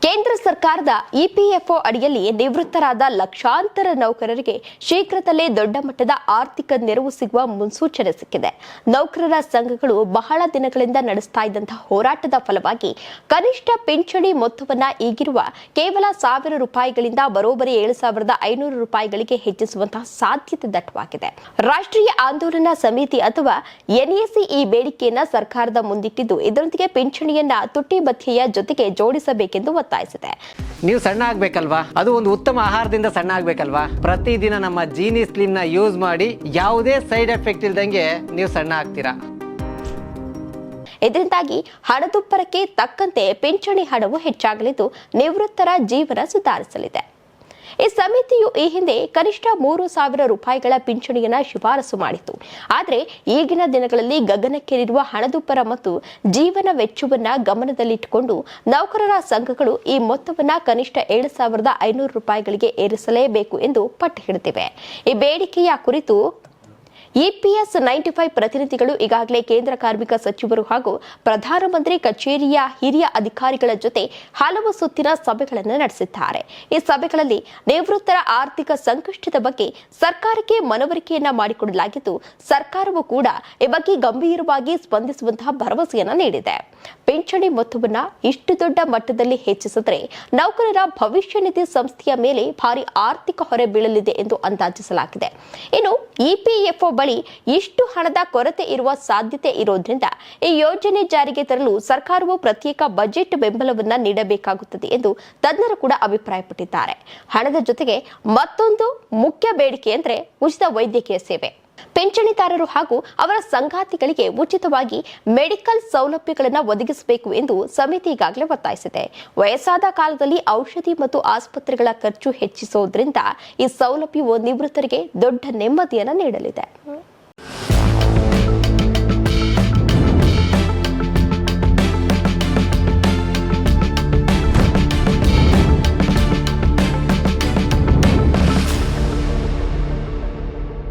ಕೇಂದ್ರ ಸರ್ಕಾರದ ಇಪಿಎಫ್ಒ ಅಡಿಯಲ್ಲಿ ನಿವೃತ್ತರಾದ ಲಕ್ಷಾಂತರ ನೌಕರರಿಗೆ ಶೀಘ್ರದಲ್ಲೇ ದೊಡ್ಡ ಮಟ್ಟದ ಆರ್ಥಿಕ ನೆರವು ಸಿಗುವ ಮುನ್ಸೂಚನೆ ಸಿಕ್ಕಿದೆ. ನೌಕರರ ಸಂಘಗಳು ಬಹಳ ದಿನಗಳಿಂದ ನಡೆಸ್ತಾ ಇದ್ದಂತಹ ಹೋರಾಟದ ಫಲವಾಗಿ ಕನಿಷ್ಠ ಪಿಂಚಣಿ ಮೊತ್ತವನ್ನ ಈಗಿರುವ ಕೇವಲ ₹1,000 ಬರೋಬ್ಬರಿ ₹7,500 ಹೆಚ್ಚಿಸುವಂತಹ ಸಾಧ್ಯತೆ ದಟ್ಟವಾಗಿದೆ. ರಾಷ್ಟ್ರೀಯ ಆಂದೋಲನ ಸಮಿತಿ ಅಥವಾ ಎನ್ಎಸಿ ಈ ಬೇಡಿಕೆಯನ್ನ ಸರ್ಕಾರದ ಮುಂದಿಟ್ಟಿದ್ದು, ಇದರೊಂದಿಗೆ ಪಿಂಚಣಿಯನ್ನ ತುಟ್ಟಿ ಭತ್ಯೆಯ ಜೊತೆಗೆ ಜೋಡಿಸಬೇಕೆಂದು ಒತ್ತಾಯಿಸಿದೆ. ನೀವು ಸಣ್ಣ ಆಗ್ಬೇಕಲ್ವಾ? ಅದು ಒಂದು ಉತ್ತಮ ಆಹಾರದಿಂದ ಸಣ್ಣ ಆಗ್ಬೇಕಲ್ವಾ? ಪ್ರತಿದಿನ ನಮ್ಮ ಜೀನಿ ಸ್ಲಿಮ್ ನ ಯೂಸ್ ಮಾಡಿ ಯಾವುದೇ ಸೈಡ್ ಎಫೆಕ್ಟ್ ಇಲ್ದಂಗೆ ನೀವು ಸಣ್ಣ ಆಗ್ತೀರಾ. ಇದರಿಂದಾಗಿ ಹಣದುಬ್ಬರಕ್ಕೆ ತಕ್ಕಂತೆ ಪಿಂಚಣಿ ಹಣವು ಹೆಚ್ಚಾಗಲಿದ್ದು ನಿವೃತ್ತರ ಜೀವನ ಸುಧಾರಿಸಲಿದೆ. ಈ ಸಮಿತಿಯು ಈ ಹಿಂದೆ ಕನಿಷ್ಠ ₹3,000 ಪಿಂಚಣಿಯನ್ನ ಶಿಫಾರಸು ಮಾಡಿತ್ತು. ಆದರೆ ಈಗಿನ ದಿನಗಳಲ್ಲಿ ಗಗನಕ್ಕೇರಿರುವ ಹಣದುಬ್ಬರ ಮತ್ತು ಜೀವನ ವೆಚ್ಚವನ್ನ ಗಮನದಲ್ಲಿಟ್ಟುಕೊಂಡು ನೌಕರರ ಸಂಘಗಳು ಈ ಮೊತ್ತವನ್ನ ಕನಿಷ್ಠ ₹7,500 ಏರಿಸಲೇಬೇಕು ಎಂದು ಪಟ್ಟು ಹಿಡಿದಿವೆ. ಈ ಬೇಡಿಕೆಯ ಕುರಿತು ಇಪಿಎಸ್ 95 ಪ್ರತಿನಿಧಿಗಳು ಈಗಾಗಲೇ ಕೇಂದ್ರ ಕಾರ್ಮಿಕ ಸಚಿವರು ಹಾಗೂ ಪ್ರಧಾನಮಂತ್ರಿ ಕಚೇರಿಯ ಹಿರಿಯ ಅಧಿಕಾರಿಗಳ ಜೊತೆ ಹಲವು ಸುತ್ತಿನ ಸಭೆಗಳನ್ನು ನಡೆಸಿದ್ದಾರೆ. ಈ ಸಭೆಗಳಲ್ಲಿ ನಿವೃತ್ತರ ಆರ್ಥಿಕ ಸಂಕಷ್ಟದ ಬಗ್ಗೆ ಸರ್ಕಾರಕ್ಕೆ ಮನವರಿಕೆಯನ್ನ ಮಾಡಿಕೊಡಲಾಗಿದ್ದು, ಸರ್ಕಾರವು ಕೂಡ ಈ ಬಗ್ಗೆ ಗಂಭೀರವಾಗಿ ಸ್ಪಂದಿಸುವಂತಹ ಭರವಸೆಯನ್ನ ನೀಡಿದೆ. ಪಿಂಚಣಿ ಮೊತ್ತವನ್ನ ಇಷ್ಟು ದೊಡ್ಡ ಮಟ್ಟದಲ್ಲಿ ಹೆಚ್ಚಿಸಿದರೆ ನೌಕರರ ಭವಿಷ್ಯ ನಿಧಿ ಸಂಸ್ಥೆಯ ಮೇಲೆ ಭಾರಿ ಆರ್ಥಿಕ ಹೊರೆ ಬೀಳಲಿದೆ ಎಂದು ಅಂದಾಜಿಸಲಾಗಿದೆ. ಇನ್ನು ಇಪಿಎಫ್ಒ ಬಳಿ ಇಷ್ಟು ಹಣದ ಕೊರತೆ ಇರುವ ಸಾಧ್ಯತೆ ಇರೋದ್ರಿಂದ ಈ ಯೋಜನೆ ಜಾರಿಗೆ ತರಲು ಸರ್ಕಾರವು ಪ್ರತ್ಯೇಕ ಬಜೆಟ್ ಬೆಂಬಲವನ್ನ ನೀಡಬೇಕಾಗುತ್ತದೆ ಎಂದು ತಜ್ಞರು ಕೂಡ ಅಭಿಪ್ರಾಯಪಟ್ಟಿದ್ದಾರೆ. ಹಣದ ಜೊತೆಗೆ ಮತ್ತೊಂದು ಮುಖ್ಯ ಬೇಡಿಕೆ ಅಂದರೆ ಉಚಿತ ವೈದ್ಯಕೀಯ ಸೇವೆ. ಪಿಂಚಣಿದಾರರು ಹಾಗೂ ಅವರ ಸಂಗಾತಿಗಳಿಗೆ ಉಚಿತವಾಗಿ ಮೆಡಿಕಲ್ ಸೌಲಭ್ಯಗಳನ್ನು ಒದಗಿಸಬೇಕು ಎಂದು ಸಮಿತಿ ಈಗಾಗಲೇ ಒತ್ತಾಯಿಸಿದೆ. ವಯಸ್ಸಾದ ಕಾಲದಲ್ಲಿ ಔಷಧಿ ಮತ್ತು ಆಸ್ಪತ್ರೆಗಳ ಖರ್ಚು ಹೆಚ್ಚಿಸುವುದರಿಂದ ಈ ಸೌಲಭ್ಯವು ನಿವೃತ್ತರಿಗೆ ದೊಡ್ಡ ನೆಮ್ಮದಿಯನ್ನು ನೀಡಲಿದೆ.